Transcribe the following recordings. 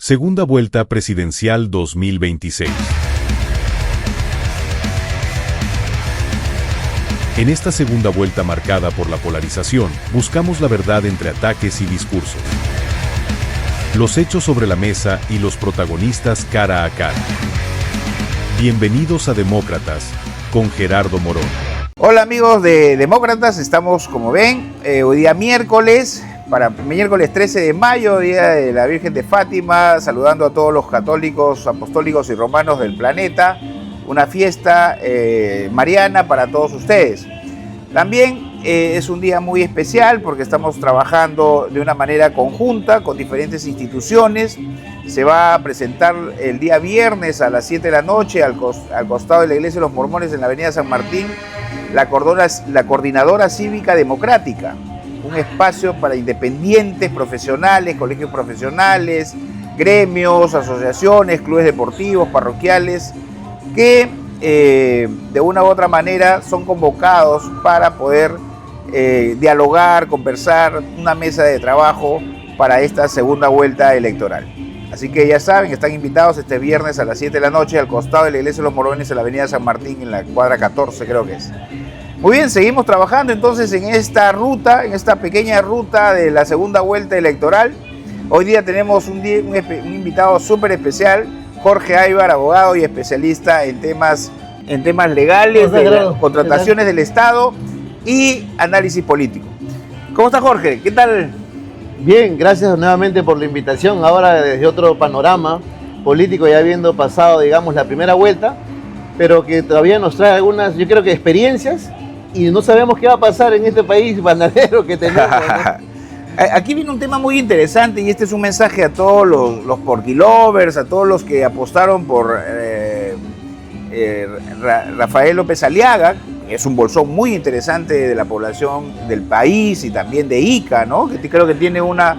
Segunda vuelta presidencial 2026. En esta segunda vuelta marcada por la polarización, buscamos la verdad entre ataques y discursos. Los hechos sobre la mesa y los protagonistas cara a cara. Bienvenidos a Demócratas, con Gerardo Morón. Hola amigos de Demócratas, estamos como ven, hoy día miércoles 13 de mayo, día de la Virgen de Fátima, saludando a todos los católicos, apostólicos y romanos del planeta, una fiesta mariana para todos ustedes. También es un día muy especial porque estamos trabajando de una manera conjunta con diferentes instituciones. Se va a presentar el día viernes a las 7 de la noche al costado de la Iglesia de los Mormones en la avenida San Martín, la Coordinadora Cívica Democrática, un espacio para independientes, profesionales, colegios profesionales, gremios, asociaciones, clubes deportivos, parroquiales, que de una u otra manera son convocados para poder dialogar, conversar, una mesa de trabajo para esta segunda vuelta electoral. Así que ya saben, están invitados este viernes a las 7 de la noche al costado de la Iglesia de los Mormones en la avenida San Martín, en la cuadra 14 creo que es. Muy bien, seguimos trabajando entonces en esta ruta, en esta pequeña ruta de la segunda vuelta electoral. Hoy día tenemos un invitado súper especial, Jorge Aybar, abogado y especialista en temas legales, de las contrataciones del Estado y análisis político. ¿Cómo está Jorge? ¿Qué tal? Bien, gracias nuevamente por la invitación. Ahora desde otro panorama político, ya habiendo pasado, digamos, la primera vuelta, pero que todavía nos trae algunas, yo creo que experiencias, y no sabemos qué va a pasar en este país bananero que tenemos, ¿no? Aquí viene un tema muy interesante y este es un mensaje a todos los porky lovers, a todos los que apostaron por Rafael López Aliaga. Es un bolsón muy interesante de la población del país y también de Ica, ¿no? Que creo que tiene una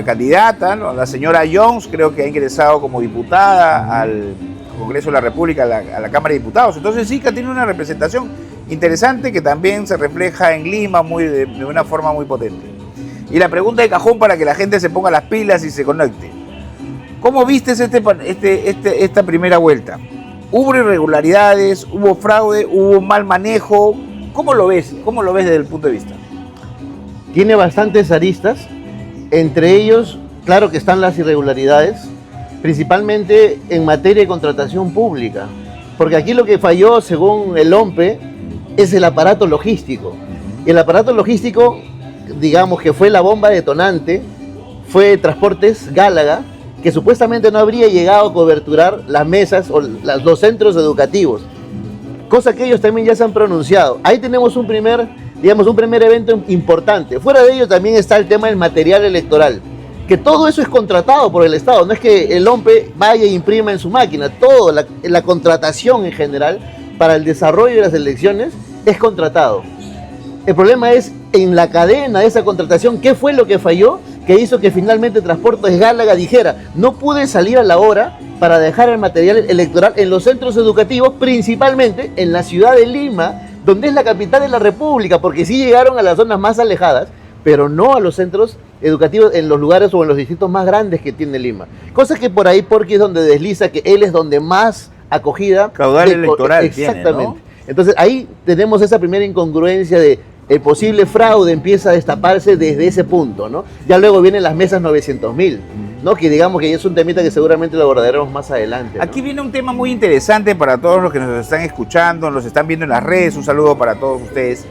candidata, ¿no? La señora Jones, creo que ha ingresado como diputada al Congreso de la República, a la Cámara de Diputados. Entonces Ica tiene una representación interesante que también se refleja en Lima de una forma muy potente. Y la pregunta de cajón para que la gente se ponga las pilas y se conecte. ¿Cómo viste esta primera vuelta? ¿Hubo irregularidades? ¿Hubo fraude? ¿Hubo mal manejo? ¿Cómo lo ves? ¿Cómo lo ves desde el punto de vista? Tiene bastantes aristas. Entre ellos, claro que están las irregularidades, principalmente en materia de contratación pública. Porque aquí lo que falló, según el OMPE, es el aparato logístico. Y el aparato logístico, digamos que fue la bomba detonante, fue Transportes Gálaga, que supuestamente no habría llegado a coberturar las mesas o los centros educativos, cosa que ellos también ya se han pronunciado. Ahí tenemos un primer evento importante. Fuera de ello también está el tema del material electoral, que todo eso es contratado por el Estado, no es que el OMPE vaya e imprima en su máquina, todo, la contratación en general para el desarrollo de las elecciones es contratado. El problema es en la cadena de esa contratación, ¿qué fue lo que falló? Que hizo que finalmente Transportes Gálaga dijera, no pude salir a la hora para dejar el material electoral en los centros educativos, principalmente en la ciudad de Lima, donde es la capital de la República, porque sí llegaron a las zonas más alejadas, pero no a los centros educativos en los lugares o en los distritos más grandes que tiene Lima. Cosa que por ahí, porque es donde desliza que él es donde más acogida. Caudal electoral. Exactamente. Tiene, ¿no? Entonces ahí tenemos esa primera incongruencia de el posible fraude empieza a destaparse desde ese punto, ¿no? Ya luego vienen las mesas 900.000, ¿no? Que digamos que es un temita que seguramente lo abordaremos más adelante, ¿no? Aquí viene un tema muy interesante para todos los que nos están escuchando, nos están viendo en las redes, un saludo para todos ustedes,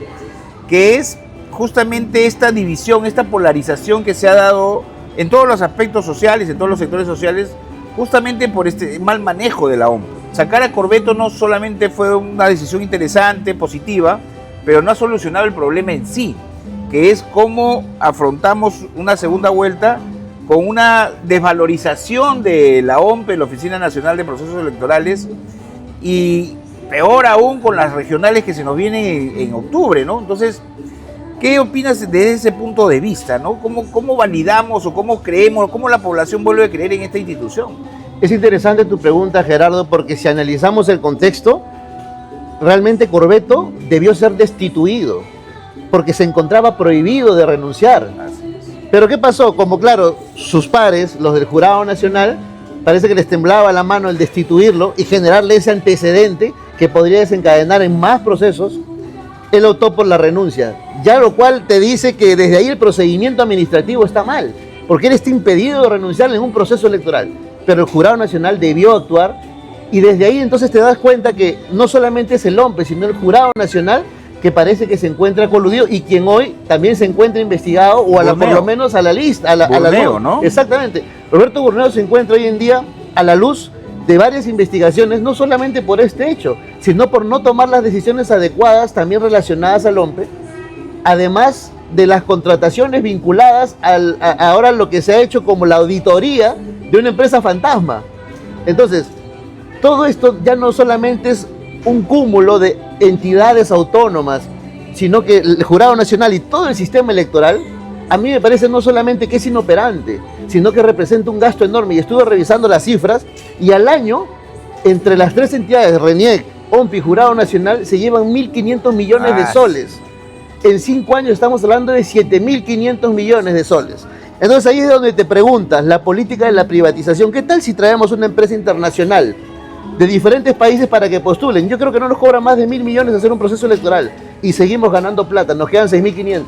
que es justamente esta división, esta polarización que se ha dado en todos los aspectos sociales, en todos los sectores sociales, justamente por este mal manejo de la OMP. Sacar a Corvetto no solamente fue una decisión interesante, positiva, pero no ha solucionado el problema en sí, que es cómo afrontamos una segunda vuelta con una desvalorización de la OMPE, la Oficina Nacional de Procesos Electorales, y peor aún con las regionales que se nos vienen en octubre, ¿no? Entonces, ¿qué opinas desde ese punto de vista, ¿no? ¿Cómo validamos o cómo creemos, cómo la población vuelve a creer en esta institución? Es interesante tu pregunta, Gerardo, porque si analizamos el contexto, realmente Corvetto debió ser destituido, porque se encontraba prohibido de renunciar. Pero ¿qué pasó? Como claro, sus pares, los del Jurado Nacional, parece que les temblaba la mano el destituirlo y generarle ese antecedente que podría desencadenar en más procesos, él optó por la renuncia. Ya lo cual te dice que desde ahí el procedimiento administrativo está mal, porque él está impedido de renunciar en un proceso electoral. Pero el Jurado Nacional debió actuar y desde ahí entonces te das cuenta que no solamente es el OMPE, sino el Jurado Nacional que parece que se encuentra coludido y quien hoy también se encuentra investigado o por lo menos a la lista, a la luz. ¿No? Exactamente. Roberto Burneo se encuentra hoy en día a la luz de varias investigaciones, no solamente por este hecho, sino por no tomar las decisiones adecuadas también relacionadas al OMPE, además de las contrataciones vinculadas a ahora lo que se ha hecho como la auditoría de una empresa fantasma. Entonces, todo esto ya no solamente es un cúmulo de entidades autónomas, sino que el Jurado Nacional y todo el sistema electoral, a mí me parece no solamente que es inoperante, sino que representa un gasto enorme. Y estuve revisando las cifras y al año, entre las tres entidades, RENIEC, OMPE y Jurado Nacional, se llevan 1.500 millones de soles. En 5 años estamos hablando de 7.500 millones de soles. Entonces ahí es donde te preguntas, la política de la privatización, ¿qué tal si traemos una empresa internacional de diferentes países para que postulen? Yo creo que no nos cobra más de 1.000 millones hacer un proceso electoral y seguimos ganando plata, nos quedan 6.500.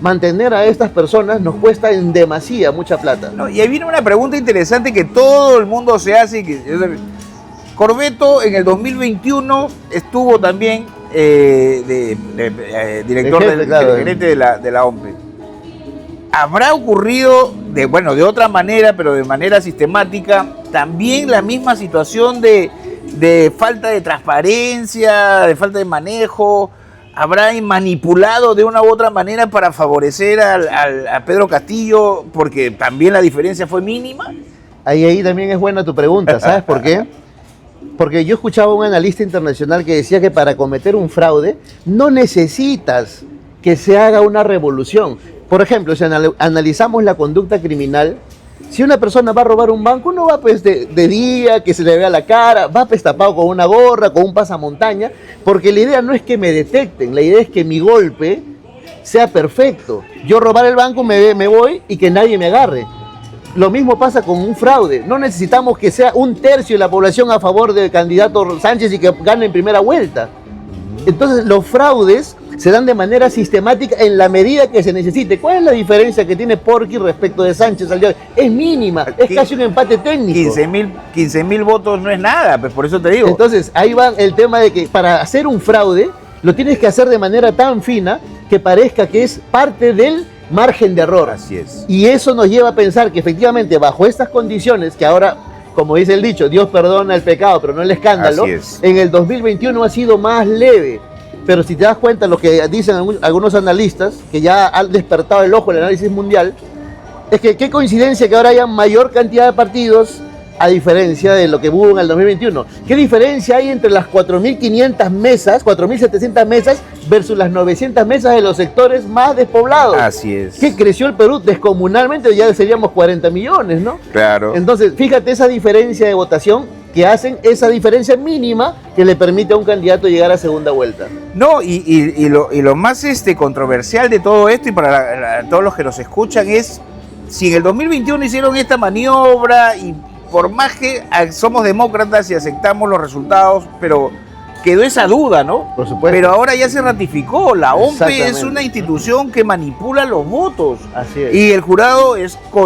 Mantener a estas personas nos cuesta en demasía mucha plata. No, y ahí viene una pregunta interesante que todo el mundo se hace. Corbeto en el 2021 estuvo también director gerente de la OMPE. ¿Habrá ocurrido de otra manera, pero de manera sistemática, también la misma situación de falta de transparencia, de falta de manejo? ¿Habrá manipulado de una u otra manera para favorecer a Pedro Castillo porque también la diferencia fue mínima? Ahí también es buena tu pregunta, ¿sabes por qué? Porque yo escuchaba a un analista internacional que decía que para cometer un fraude no necesitas que se haga una revolución. Por ejemplo, si analizamos la conducta criminal, si una persona va a robar un banco, no va pues de día, que se le vea la cara, va pues tapado con una gorra, con un pasamontaña, porque la idea no es que me detecten, la idea es que mi golpe sea perfecto. Yo robar el banco, me voy y que nadie me agarre. Lo mismo pasa con un fraude. No necesitamos que sea 1/3 de la población a favor del candidato Sánchez y que gane en primera vuelta. Entonces los fraudes se dan de manera sistemática en la medida que se necesite. ¿Cuál es la diferencia que tiene Porky respecto de Sánchez al día de hoy? Es mínima, es casi un empate técnico. 15.000 votos no es nada, pues por eso te digo. Entonces ahí va el tema de que para hacer un fraude lo tienes que hacer de manera tan fina que parezca que es parte del margen de error. Así es. Y eso nos lleva a pensar que efectivamente bajo estas condiciones que ahora, como dice el dicho, Dios perdona el pecado pero no el escándalo, en el 2021 ha sido más leve. Pero si te das cuenta, lo que dicen algunos analistas, que ya han despertado el ojo el análisis mundial, es que qué coincidencia que ahora haya mayor cantidad de partidos a diferencia de lo que hubo en el 2021. ¿Qué diferencia hay entre las 4.500 mesas, 4.700 mesas versus las 900 mesas de los sectores más despoblados? Así es. Que creció el Perú descomunalmente, ya seríamos 40 millones, ¿no? Claro. Entonces, fíjate esa diferencia de votación que hacen esa diferencia mínima que le permite a un candidato llegar a segunda vuelta. No, y lo más controversial de todo esto, y para todos los que nos escuchan, es si en el 2021 hicieron esta maniobra, y por más que somos demócratas y aceptamos los resultados, pero quedó esa duda, ¿no? Por supuesto. Pero ahora ya se ratificó, la OMPE es una institución que manipula los votos. Así es. Y el jurado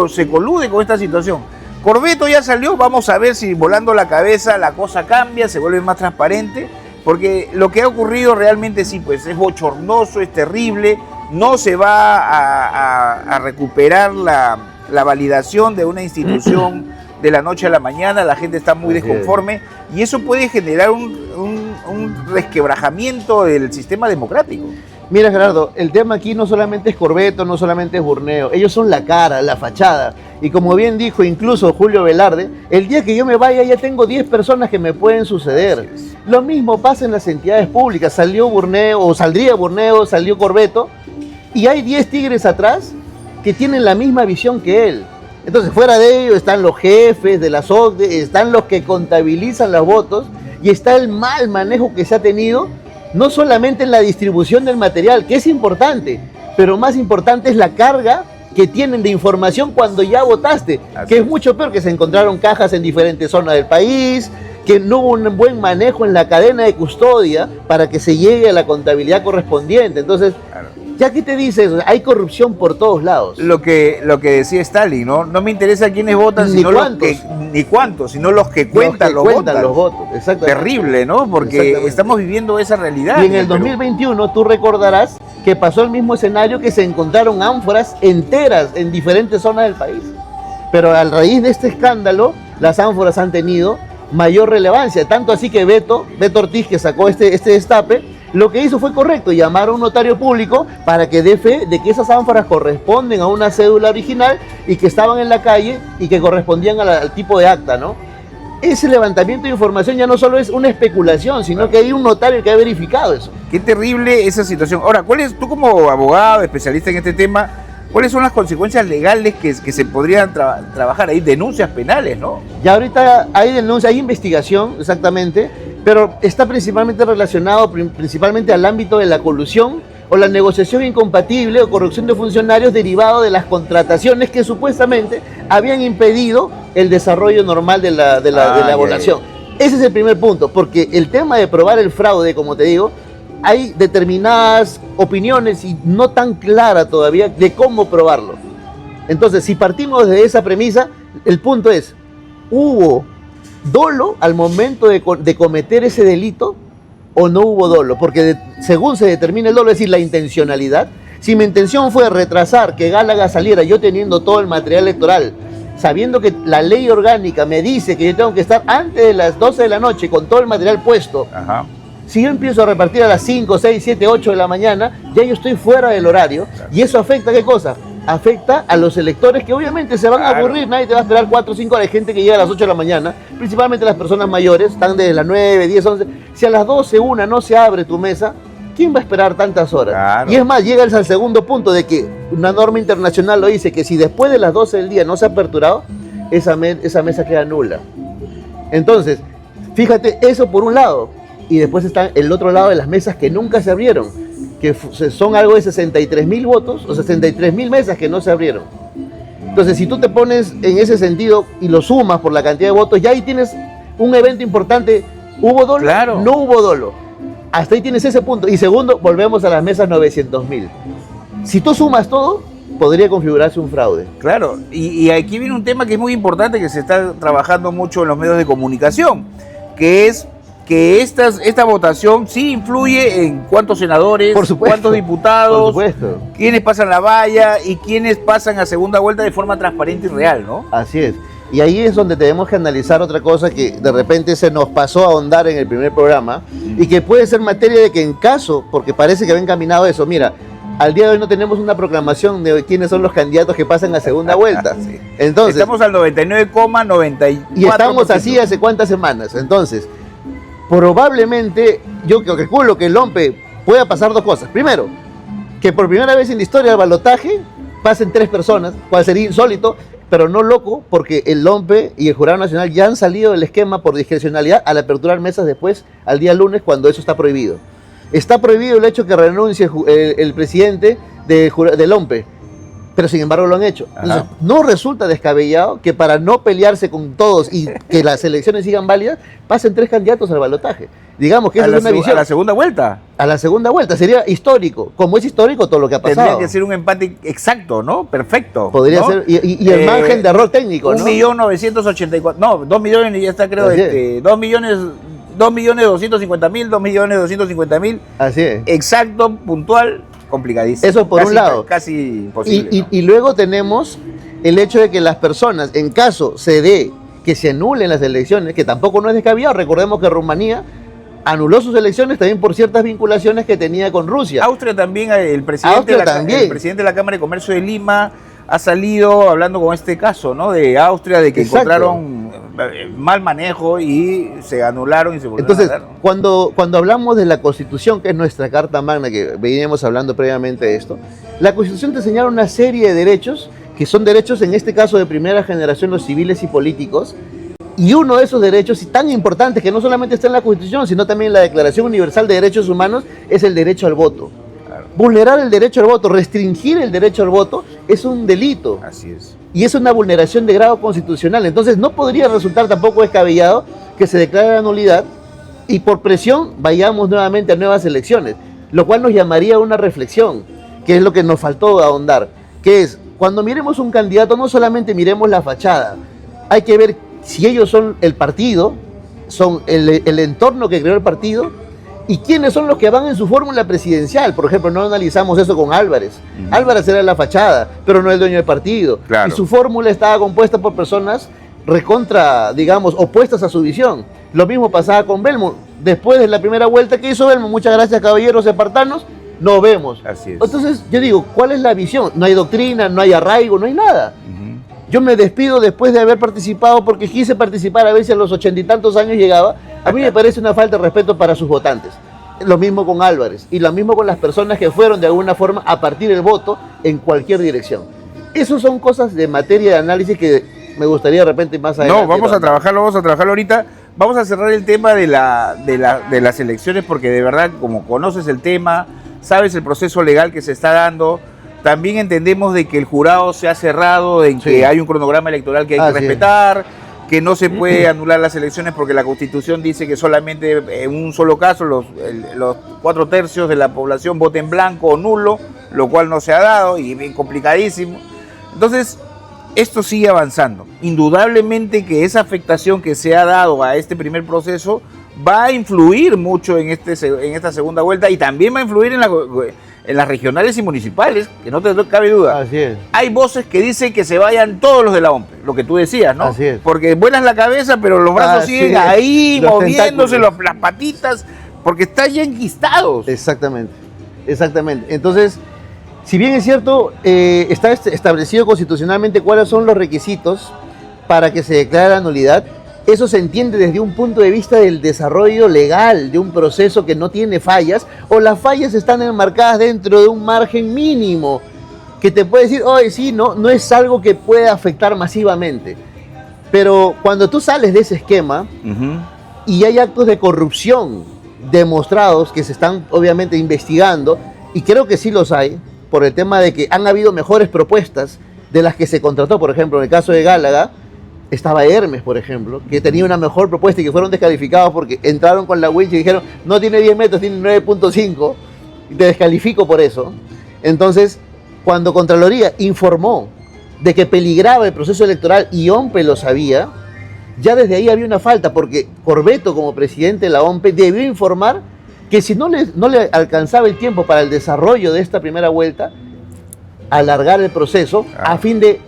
se colude con esta situación. Corbeto ya salió, vamos a ver si volando la cabeza la cosa cambia, se vuelve más transparente, porque lo que ha ocurrido realmente sí, pues es bochornoso, es terrible, no se va a recuperar la validación de una institución de la noche a la mañana, la gente está muy desconforme y eso puede generar un resquebrajamiento del sistema democrático. Mira, Gerardo, el tema aquí no solamente es Corbeto, no solamente es Burneo, ellos son la cara, la fachada. Y como bien dijo incluso Julio Velarde, el día que yo me vaya ya tengo 10 personas que me pueden suceder. Lo mismo pasa en las entidades públicas, salió Burneo, o saldría Burneo, salió Corbeto, y hay 10 tigres atrás que tienen la misma visión que él. Entonces, fuera de ello están los jefes de las OCDE, están los que contabilizan los votos, y está el mal manejo que se ha tenido no solamente en la distribución del material, que es importante, pero más importante es la carga que tienen de información cuando ya votaste, que es mucho peor, que se encontraron cajas en diferentes zonas del país, que no hubo un buen manejo en la cadena de custodia para que se llegue a la contabilidad correspondiente. Entonces, ya que te dices, hay corrupción por todos lados. Lo que decía Stalin, ¿no? No me interesa quiénes votan, sino ni cuántos, sino los que cuentan los votos. Exactamente. Terrible, ¿no? Porque estamos viviendo esa realidad. Y en el 2021 tú recordarás que pasó el mismo escenario, que se encontraron ánforas enteras en diferentes zonas del país. Pero a raíz de este escándalo, las ánforas han tenido mayor relevancia, tanto así que Beto Ortiz, que sacó este destape, lo que hizo fue correcto, llamar a un notario público para que dé fe de que esas ánforas corresponden a una cédula original y que estaban en la calle y que correspondían al tipo de acta, ¿no? Ese levantamiento de información ya no solo es una especulación, sino que hay un notario que ha verificado eso. Qué terrible esa situación. Ahora, tú como abogado, especialista en este tema, ¿cuáles son las consecuencias legales que se podrían trabajar ahí? Denuncias penales, ¿no? Ya ahorita hay denuncia, hay investigación, exactamente, pero está principalmente relacionado principalmente al ámbito de la colusión o la negociación incompatible o corrupción de funcionarios derivado de las contrataciones que supuestamente habían impedido el desarrollo normal de la población. Ese es el primer punto, porque el tema de probar el fraude, como te digo, hay determinadas opiniones y no tan clara todavía de cómo probarlo. Entonces, si partimos de esa premisa, el punto es, ¿hubo dolo al momento de cometer ese delito o no hubo dolo? Porque según se determina el dolo, es decir, la intencionalidad, si mi intención fue retrasar que Gálaga saliera, yo teniendo todo el material electoral, sabiendo que la ley orgánica me dice que yo tengo que estar antes de las 12 de la noche con todo el material puesto, si yo empiezo a repartir a las 5, 6, 7, 8 de la mañana, ya yo estoy fuera del horario. ¿Y eso afecta qué cosa? Afecta a los electores que obviamente se van a aburrir, nadie te va a esperar 4 o 5 horas. Hay gente que llega a las 8 de la mañana, principalmente las personas mayores, están desde las 9, 10, 11. Si a las 12, 1 no se abre tu mesa, ¿quién va a esperar tantas horas? Y es más, llegas al segundo punto de que una norma internacional lo dice, que si después de las 12 del día no se ha aperturado, esa mesa queda nula. Entonces, fíjate, eso por un lado. Y después está el otro lado de las mesas que nunca se abrieron, que son algo de 63.000 votos o 63.000 mesas que no se abrieron. Entonces, si tú te pones en ese sentido y lo sumas por la cantidad de votos, ya ahí tienes un evento importante. ¿Hubo dolo? Claro. No hubo dolo. Hasta ahí tienes ese punto. Y segundo, volvemos a las mesas 900.000. Si tú sumas todo, podría configurarse un fraude. Claro, y aquí viene un tema que es muy importante, que se está trabajando mucho en los medios de comunicación, que es que esta votación sí influye en cuántos senadores, cuántos diputados, quiénes pasan la valla y quiénes pasan a segunda vuelta de forma transparente y real, ¿no? Así es. Y ahí es donde tenemos que analizar otra cosa que de repente se nos pasó a ahondar en el primer programa y que puede ser materia de que en caso, porque parece que va encaminado eso, mira, al día de hoy no tenemos una proclamación de quiénes son los candidatos que pasan a segunda vuelta. Sí. Entonces, estamos al 99,94%. Y estamos así hace cuántas semanas. Entonces, probablemente, yo calculo que el OMPE pueda pasar dos cosas. Primero, que por primera vez en la historia del balotaje pasen 3 personas, cual sería insólito, pero no loco, porque el OMPE y el Jurado Nacional ya han salido del esquema por discrecionalidad al aperturar mesas después, al día lunes, cuando eso está prohibido. Está prohibido el hecho que renuncie el presidente del OMPE, pero sin embargo lo han hecho. Entonces, no resulta descabellado que para no pelearse con todos y que las elecciones sigan válidas, pasen 3 candidatos al balotaje. Digamos que esa es una visión. ¿A la segunda vuelta? A la segunda vuelta, sería histórico. Como es histórico todo lo que ha pasado. Tendría que ser un empate exacto, ¿no? Perfecto. Podría ser, y el margen de error técnico, ¿no? 1.984.000, no, 2 millones ya está, creo, 2.250.000, 2.250.000. Así es. Exacto, puntual, complicadísimo. Eso por un lado. Casi imposible. Y luego tenemos el hecho de que las personas, en caso se dé que se anulen las elecciones, que tampoco no es descabellado, recordemos que Rumanía anuló sus elecciones también por ciertas vinculaciones que tenía con Rusia. Austria también, el presidente de la Cámara de Comercio de Lima ha salido hablando con este caso, ¿no? De Austria, de que encontraron mal manejo y se anularon y se volvieron Entonces, a dar, ¿no? cuando hablamos de la Constitución, que es nuestra Carta Magna, que veníamos hablando previamente de esto, la Constitución te señala una serie de derechos, que son derechos en este caso de primera generación, los civiles y políticos, y uno de esos derechos, y tan importante que no solamente está en la Constitución, sino también en la Declaración Universal de Derechos Humanos, es el derecho al voto. vulnerar el derecho al voto, restringir el derecho al voto, es un delito. Así es. Y es una vulneración de grado constitucional. Entonces no podría resultar tampoco descabellado que se declare la nulidad y por presión vayamos nuevamente a nuevas elecciones, lo cual nos llamaría a una reflexión, que es lo que nos faltó ahondar, que es, cuando miremos un candidato, no solamente miremos la fachada, hay que ver si ellos son el partido, son el entorno que creó el partido, y quiénes son los que van en su fórmula presidencial. Por ejemplo, no analizamos eso con Álvarez. Álvarez era la fachada, pero no el dueño del partido. Claro. Y su fórmula estaba compuesta por personas recontra, digamos, opuestas a su visión. Lo mismo pasaba con Belmo. Después de la primera vuelta que hizo Belmo, muchas gracias caballeros espartanos, nos vemos. Así es. Entonces, yo digo, ¿cuál es la visión? No hay doctrina, no hay arraigo, no hay nada. Yo me despido después de haber participado porque quise participar a ver si a los 80 y tantos años llegaba. A mí me parece una falta de respeto para sus votantes. Lo mismo con Álvarez y lo mismo con las personas que fueron de alguna forma a partir el voto en cualquier dirección. Esas son cosas de materia de análisis que me gustaría de repente más adelante. No, vamos a trabajarlo ahorita. Vamos a cerrar el tema de las elecciones porque de verdad, como conoces el tema, sabes el proceso legal que se está dando, también entendemos de que el jurado se ha cerrado, en que hay un cronograma electoral que hay que respetar, que no se puede anular las elecciones porque la Constitución dice que solamente en un solo caso los 4/3 de la población vote en blanco o nulo, lo cual no se ha dado y bien complicadísimo. Entonces, esto sigue avanzando. Indudablemente que esa afectación que se ha dado a este primer proceso va a influir mucho en esta segunda vuelta y también va a influir en las regionales y municipales, que no te cabe duda. Así es. Hay voces que dicen que se vayan todos los de la OMPE, lo que tú decías, ¿no? Así es. Porque vuelas la cabeza, pero los brazos siguen ahí, moviéndose, las patitas, porque están ya enquistados. Exactamente, exactamente. Entonces, si bien es cierto, está establecido constitucionalmente cuáles son los requisitos para que se declare la nulidad, eso se entiende desde un punto de vista del desarrollo legal de un proceso que no tiene fallas, o las fallas están enmarcadas dentro de un margen mínimo que te puede decir, oye, sí, no es algo que pueda afectar masivamente. Pero cuando tú sales de ese esquema y hay actos de corrupción demostrados que se están obviamente investigando, y creo que sí los hay, por el tema de que han habido mejores propuestas de las que se contrató. Por ejemplo, en el caso de Gálaga, estaba Hermes, por ejemplo, que tenía una mejor propuesta y que fueron descalificados porque entraron con la winch y dijeron, no tiene 10 metros, tiene 9.5, y te descalifico por eso. Entonces, cuando Contraloría informó de que peligraba el proceso electoral y OMPE lo sabía, ya desde ahí había una falta, porque Corbeto, como presidente de la OMPE, debió informar que si no le alcanzaba el tiempo para el desarrollo de esta primera vuelta, alargar el proceso a fin de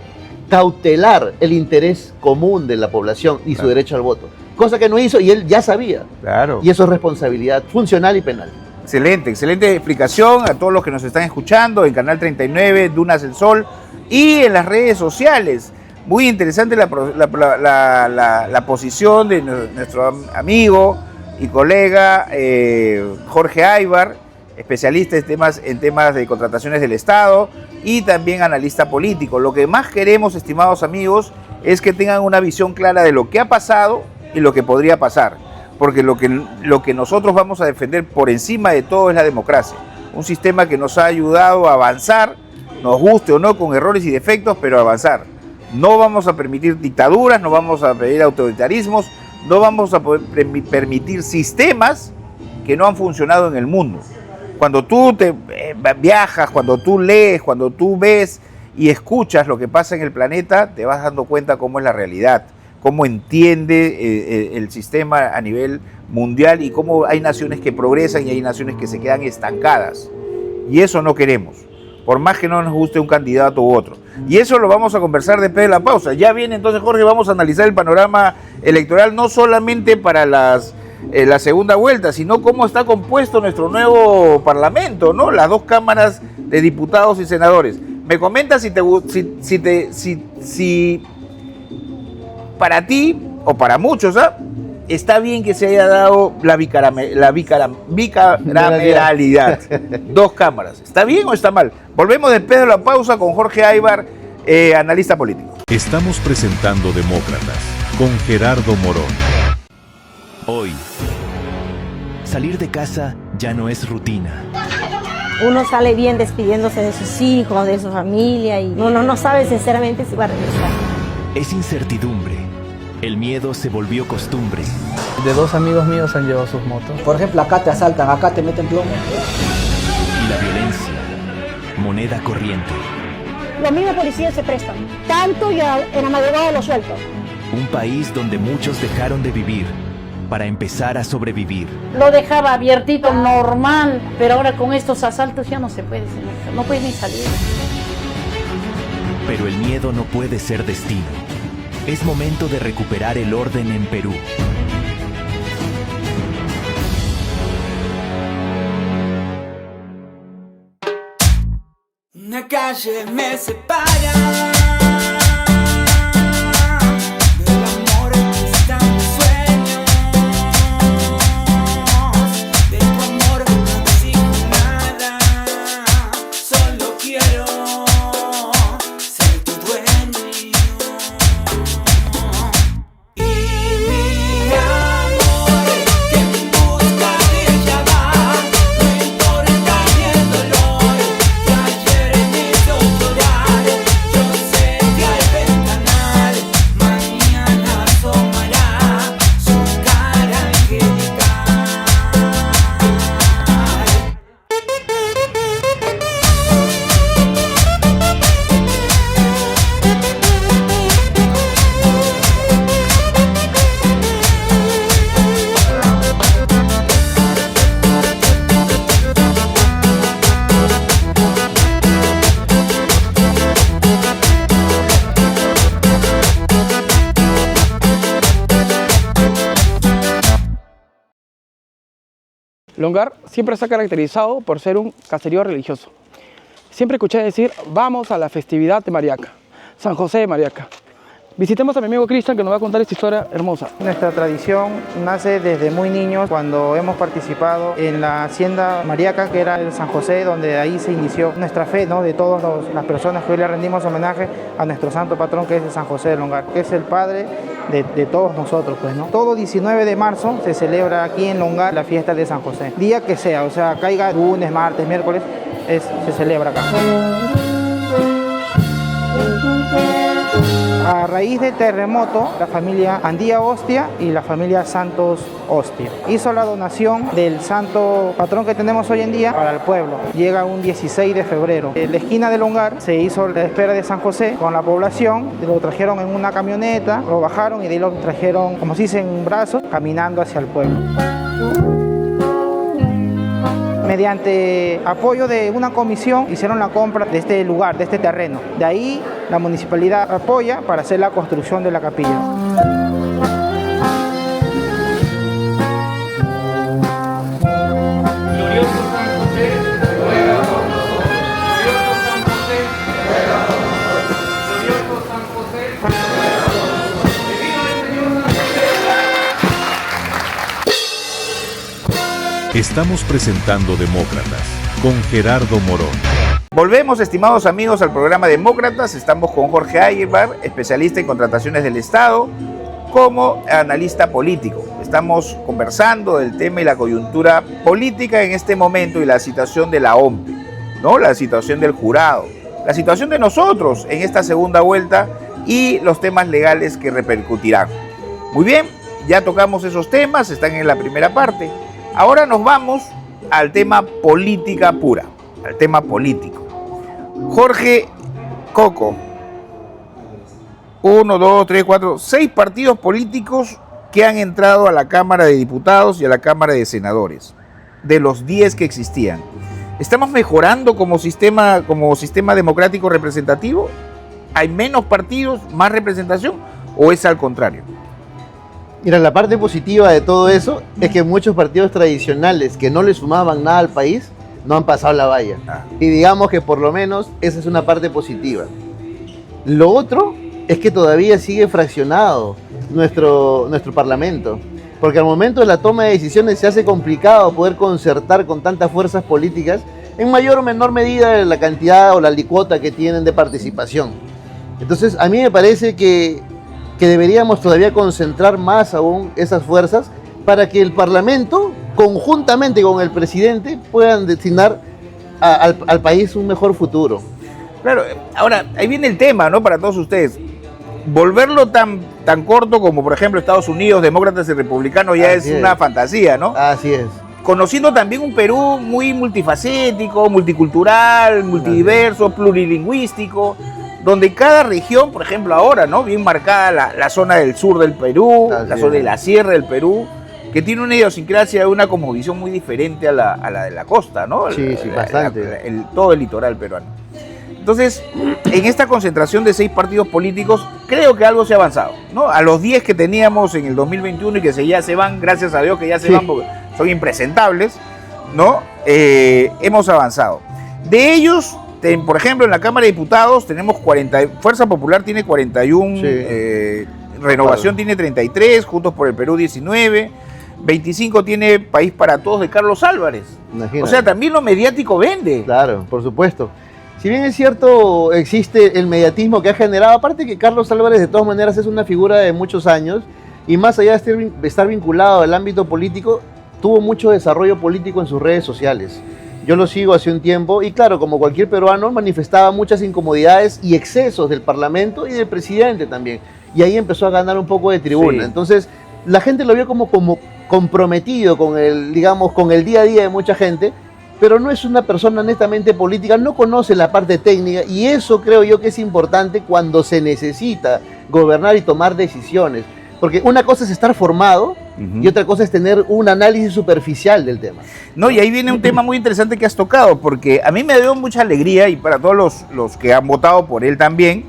cautelar el interés común de la población y su derecho al voto. Cosa que no hizo y él ya sabía. Claro. Y eso es responsabilidad funcional y penal. Excelente, excelente explicación a todos los que nos están escuchando en Canal 39, Dunas del Sol y en las redes sociales. Muy interesante la posición de nuestro amigo y colega Jorge Aybar, especialista en temas de contrataciones del Estado y también analista político. Lo que más queremos, estimados amigos, es que tengan una visión clara de lo que ha pasado y lo que podría pasar, porque lo que nosotros vamos a defender por encima de todo es la democracia, un sistema que nos ha ayudado a avanzar, nos guste o no, con errores y defectos, pero avanzar. No vamos a permitir dictaduras, no vamos a pedir autoritarismos, no vamos a permitir sistemas que no han funcionado en el mundo. Cuando tú viajas, cuando tú lees, cuando tú ves y escuchas lo que pasa en el planeta, te vas dando cuenta cómo es la realidad, cómo entiende el sistema a nivel mundial y cómo hay naciones que progresan y hay naciones que se quedan estancadas. Y eso no queremos, por más que no nos guste un candidato u otro. Y eso lo vamos a conversar después de la pausa. Ya viene entonces, Jorge, vamos a analizar el panorama electoral, no solamente para la segunda vuelta, sino cómo está compuesto nuestro nuevo parlamento, ¿no? Las dos cámaras de diputados y senadores. Me comentas si para ti, o para muchos, está bien que se haya dado la bicameralidad. Dos cámaras. ¿Está bien o está mal? Volvemos después de la pausa con Jorge Aybar, analista político. Estamos presentando Demócratas con Gerardo Morón. Hoy, salir de casa ya no es rutina. Uno sale bien despidiéndose de sus hijos, de su familia y uno no sabe sinceramente si va a regresar. Es incertidumbre. El miedo se volvió costumbre. De 2 amigos míos han llevado sus motos. Por ejemplo, acá te asaltan, acá te meten plomo. Y la violencia, moneda corriente. Los mismos policías se prestan. Tanto ya en la madrugada lo suelto. Un país donde muchos dejaron de vivir para empezar a sobrevivir. Lo dejaba abiertito, normal, pero ahora con estos asaltos ya no se puede, señor. No puede ni salir. Pero el miedo no puede ser destino. Es momento de recuperar el orden en Perú. Una calle me separa. Longar siempre se ha caracterizado por ser un caserío religioso. Siempre escuché decir, vamos a la festividad de Mariaca, San José de Mariaca. Visitemos a mi amigo Cristian, que nos va a contar esta historia hermosa. Nuestra tradición nace desde muy niños, cuando hemos participado en la hacienda Mariaca, que era el San José, donde ahí se inició nuestra fe, ¿no?, de todas las personas que hoy le rendimos homenaje a nuestro santo patrón, que es el San José de Longar, que es el padre de todos nosotros, pues, ¿no? Todo 19 de marzo se celebra aquí en Longar la fiesta de San José. Día que sea, o sea, caiga lunes, martes, miércoles, se celebra acá. A raíz del terremoto, la familia Andía Ostia y la familia Santos Ostia hizo la donación del santo patrón que tenemos hoy en día para el pueblo. Llega un 16 de febrero. En la esquina de Longar se hizo la espera de San José con la población, lo trajeron en una camioneta, lo bajaron y de ahí lo trajeron, como se dice, en brazos, caminando hacia el pueblo. Mediante apoyo de una comisión hicieron la compra de este lugar, de este terreno. De ahí la municipalidad apoya para hacer la construcción de la capilla. Estamos presentando Demócratas con Gerardo Morón. Volvemos, estimados amigos, al programa Demócratas. Estamos con Jorge Aybar, especialista en contrataciones del Estado, como analista político. Estamos conversando del tema y la coyuntura política en este momento y la situación de la OMPE, ¿no?, la situación del jurado, la situación de nosotros en esta segunda vuelta y los temas legales que repercutirán. Muy bien, ya tocamos esos temas, están en la primera parte. Ahora nos vamos al tema política pura, al tema político. Jorge Coco, 1, 2, 3, 4, 6 partidos políticos que han entrado a la Cámara de Diputados y a la Cámara de Senadores, de los 10 que existían. ¿Estamos mejorando como sistema democrático representativo? ¿Hay menos partidos, más representación o es al contrario? Mira, la parte positiva de todo eso es que muchos partidos tradicionales que no le sumaban nada al país no han pasado la valla. Y digamos que por lo menos esa es una parte positiva. Lo otro es que todavía sigue fraccionado nuestro parlamento, porque al momento de la toma de decisiones se hace complicado poder concertar con tantas fuerzas políticas, en mayor o menor medida la cantidad o la alícuota que tienen de participación. Entonces, a mí me parece que deberíamos todavía concentrar más aún esas fuerzas para que el Parlamento, conjuntamente con el presidente, puedan destinar al país un mejor futuro. Claro, ahora, ahí viene el tema, ¿no? Para todos ustedes. Volverlo tan corto como, por ejemplo, Estados Unidos, demócratas y republicanos, ya es una fantasía, ¿no? Así es. Conociendo también un Perú muy multifacético, multicultural, multidiverso, plurilingüístico, donde cada región, por ejemplo ahora, ¿no? Bien marcada la zona del sur del Perú, la zona de la sierra del Perú, que tiene una idiosincrasia, una cosmovisión muy diferente a la de la costa, ¿no? Sí, bastante. Todo el litoral peruano. Entonces, en esta concentración de 6 partidos políticos, creo que algo se ha avanzado, ¿no? A los 10 que teníamos en el 2021 y que ya se van, gracias a Dios que ya se van porque son impresentables, ¿no? Hemos avanzado. De ellos, por ejemplo, en la Cámara de Diputados tenemos 40, Fuerza Popular tiene 41, Renovación tiene 33, Juntos por el Perú 19, 25 tiene País para Todos de Carlos Álvarez. Imagínate. O sea, también lo mediático vende. Claro, por supuesto. Si bien es cierto, existe el mediatismo que ha generado, aparte que Carlos Álvarez de todas maneras es una figura de muchos años y más allá de estar vinculado al ámbito político, tuvo mucho desarrollo político en sus redes sociales. Yo lo sigo hace un tiempo y claro, como cualquier peruano, manifestaba muchas incomodidades y excesos del Parlamento y del presidente también. Y ahí empezó a ganar un poco de tribuna. Entonces, la gente lo vio como comprometido con el, digamos, con el día a día de mucha gente, pero no es una persona netamente política, no conoce la parte técnica y eso creo yo que es importante cuando se necesita gobernar y tomar decisiones. Porque una cosa es estar formado y otra cosa es tener un análisis superficial del tema. No, y ahí viene un tema muy interesante que has tocado, porque a mí me dio mucha alegría y para todos los que han votado por él también,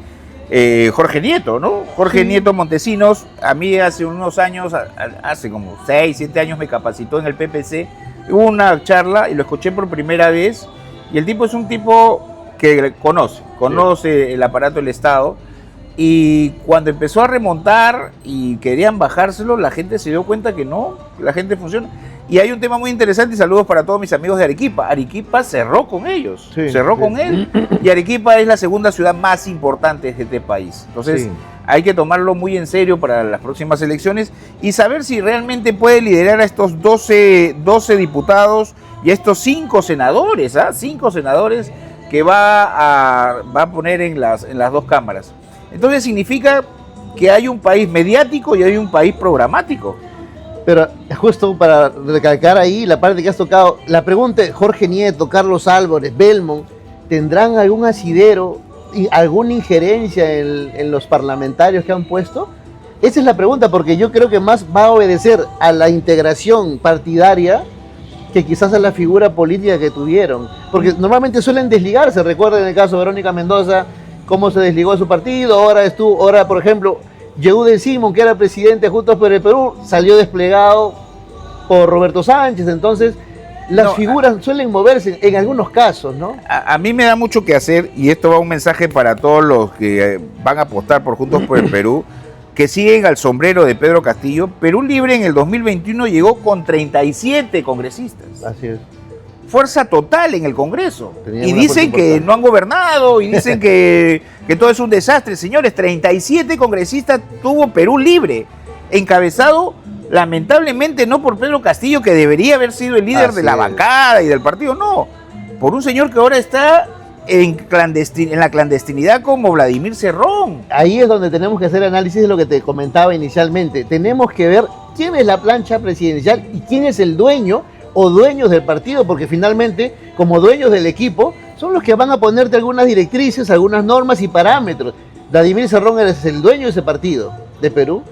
Jorge Nieto, ¿no? Jorge Nieto Montesinos, a mí hace unos años, hace como 6, 7 años me capacitó en el PPC. Hubo una charla y lo escuché por primera vez y el tipo es un tipo que conoce el aparato del Estado y cuando empezó a remontar y querían bajárselo, la gente se dio cuenta que no, que la gente funciona. Y hay un tema muy interesante y saludos para todos mis amigos de Arequipa. Arequipa cerró con ellos, cerró con él y Arequipa es la segunda ciudad más importante de este país. Entonces hay que tomarlo muy en serio para las próximas elecciones y saber si realmente puede liderar a estos 12 diputados y a estos 5 senadores, 5 senadores que va a poner en las 2 cámaras. Entonces significa que hay un país mediático y hay un país programático. Pero justo para recalcar ahí la parte que has tocado, la pregunta de Jorge Nieto, Carlos Álvarez, Belmont, ¿tendrán algún asidero y alguna injerencia en los parlamentarios que han puesto? Esa es la pregunta, porque yo creo que más va a obedecer a la integración partidaria que quizás a la figura política que tuvieron. Porque normalmente suelen desligarse, recuerden el caso de Verónica Mendoza, cómo se desligó de su partido, ahora por ejemplo, Yehude Simón, que era presidente de Juntos por el Perú, salió desplegado por Roberto Sánchez, entonces las figuras suelen moverse en algunos casos, ¿no? A mí me da mucho que hacer, y esto va un mensaje para todos los que van a apostar por Juntos por el Perú, que siguen al sombrero de Pedro Castillo. Perú Libre en el 2021 llegó con 37 congresistas. Así es. Fuerza total en el Congreso. Y dicen que no han gobernado, y dicen que todo es un desastre. Señores, 37 congresistas tuvo Perú Libre, encabezado lamentablemente no por Pedro Castillo, que debería haber sido el líder de la bancada y del partido, no, por un señor que ahora está en la clandestinidad como Vladimir Cerrón. Ahí es donde tenemos que hacer análisis de lo que te comentaba inicialmente. Tenemos que ver quién es la plancha presidencial y quién es el dueño o dueños del partido, porque finalmente, como dueños del equipo, son los que van a ponerte algunas directrices, algunas normas y parámetros. Vladimir Cerrón es el dueño de ese partido de Perú,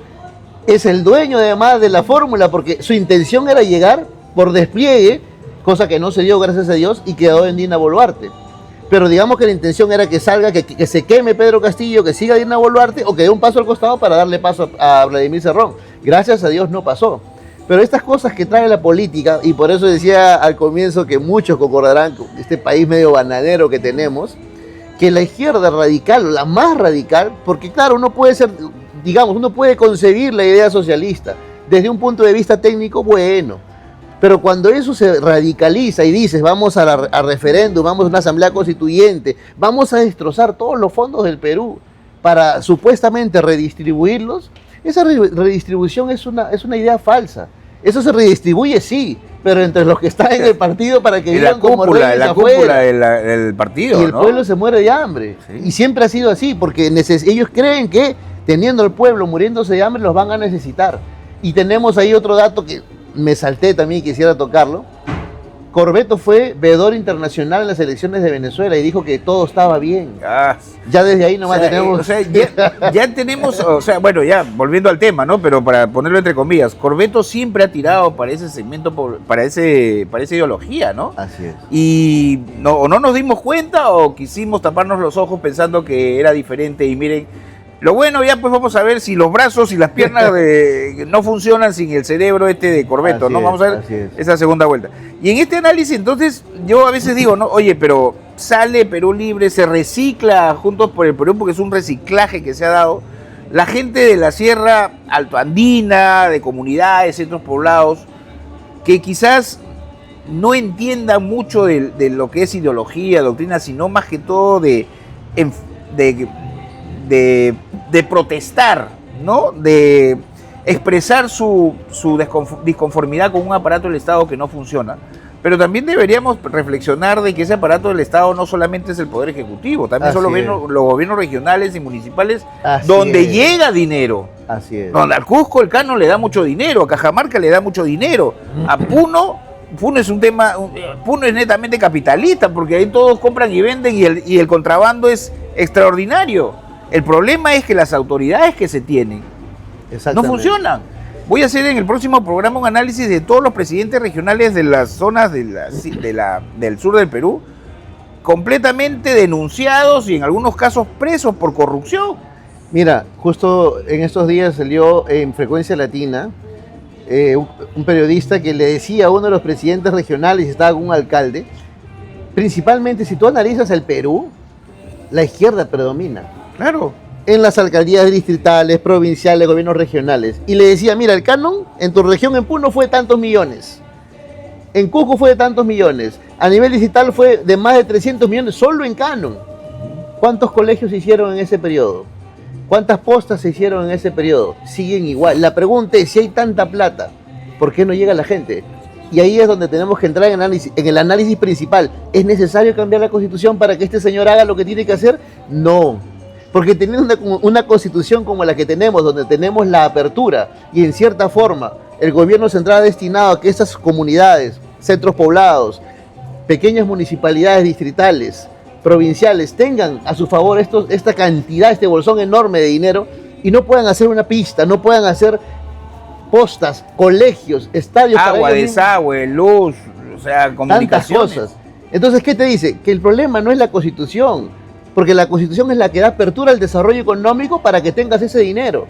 es el dueño además de la fórmula, porque su intención era llegar por despliegue, cosa que no se dio, gracias a Dios, y quedó en Dina Boluarte. Pero digamos que la intención era que salga, que se queme Pedro Castillo, que siga Dina Boluarte, o que dé un paso al costado para darle paso a Vladimir Cerrón. Gracias a Dios no pasó. Pero estas cosas que trae la política, y por eso decía al comienzo que muchos concordarán con este país medio bananero que tenemos, que la izquierda radical, la más radical, porque claro, uno puede ser, digamos, uno puede concebir la idea socialista desde un punto de vista técnico, bueno, pero cuando eso se radicaliza y dices, vamos a referéndum, vamos a una asamblea constituyente, vamos a destrozar todos los fondos del Perú para supuestamente redistribuirlos, esa redistribución es una idea falsa. Eso se redistribuye, sí, pero entre los que están en el partido para que vivan como reyes la afuera. cúpula del partido, Y el ¿no? pueblo se muere de hambre. Sí. Y siempre ha sido así, porque ellos creen que teniendo el pueblo muriéndose de hambre los van a necesitar. Y tenemos ahí otro dato que me salté también y quisiera tocarlo. Corbeto fue veedor internacional en las elecciones de Venezuela y dijo que todo estaba bien. Ya desde ahí nomás tenemos... ya tenemos, bueno, ya volviendo al tema, ¿no? Pero para ponerlo entre comillas, Corbeto siempre ha tirado para ese segmento, para esa ideología, ¿no? Así es. Y no nos dimos cuenta o quisimos taparnos los ojos pensando que era diferente y miren, lo bueno ya pues vamos a ver si los brazos y las piernas no funcionan sin el cerebro de Corbeto, ¿no? Vamos a ver esa segunda vuelta. Y en este análisis entonces yo a veces digo, ¿no? Oye, pero sale Perú Libre, se recicla Juntos por el Perú porque es un reciclaje que se ha dado. La gente de la sierra altoandina, de comunidades, centros poblados, que quizás no entiendan mucho de lo que es ideología, doctrina, sino más que todo de protestar, ¿no? De expresar su disconformidad con un aparato del Estado que no funciona. Pero también deberíamos reflexionar de que ese aparato del Estado no solamente es el Poder Ejecutivo, también son los gobiernos regionales y municipales donde llega dinero. Así es. Donde al Cusco el Cano le da mucho dinero, a Cajamarca le da mucho dinero, a Puno es un tema, Puno es netamente capitalista porque ahí todos compran y venden y el contrabando es extraordinario. El problema es que las autoridades que se tienen no funcionan. Voy a hacer en el próximo programa un análisis de todos los presidentes regionales de las zonas del sur del Perú, completamente denunciados y en algunos casos presos por corrupción. Mira, justo en estos días salió en Frecuencia Latina un periodista que le decía a uno de los presidentes regionales, estaba con un alcalde, principalmente si tú analizas el Perú, la izquierda predomina. Claro. En las alcaldías distritales, provinciales, gobiernos regionales. Y le decía, mira, el canon en tu región, en Puno, fue de tantos millones. En Cusco fue de tantos millones. A nivel distrital fue de más de 300 millones, solo en canon. ¿Cuántos colegios se hicieron en ese periodo? ¿Cuántas postas se hicieron en ese periodo? Siguen igual. La pregunta es, si hay tanta plata, ¿por qué no llega la gente? Y ahí es donde tenemos que entrar en el análisis principal. ¿Es necesario cambiar la Constitución para que este señor haga lo que tiene que hacer? No. Porque teniendo una constitución como la que tenemos, donde tenemos la apertura y en cierta forma el gobierno central ha destinado a que estas comunidades, centros poblados, pequeñas municipalidades distritales, provinciales, tengan a su favor esta cantidad, este bolsón enorme de dinero y no puedan hacer una pista, no puedan hacer postas, colegios, estadios. Agua, desagüe, luz, o sea, comunicaciones. Tantas cosas. Entonces, ¿qué te dice? Que el problema no es la Constitución, porque la Constitución es la que da apertura al desarrollo económico para que tengas ese dinero.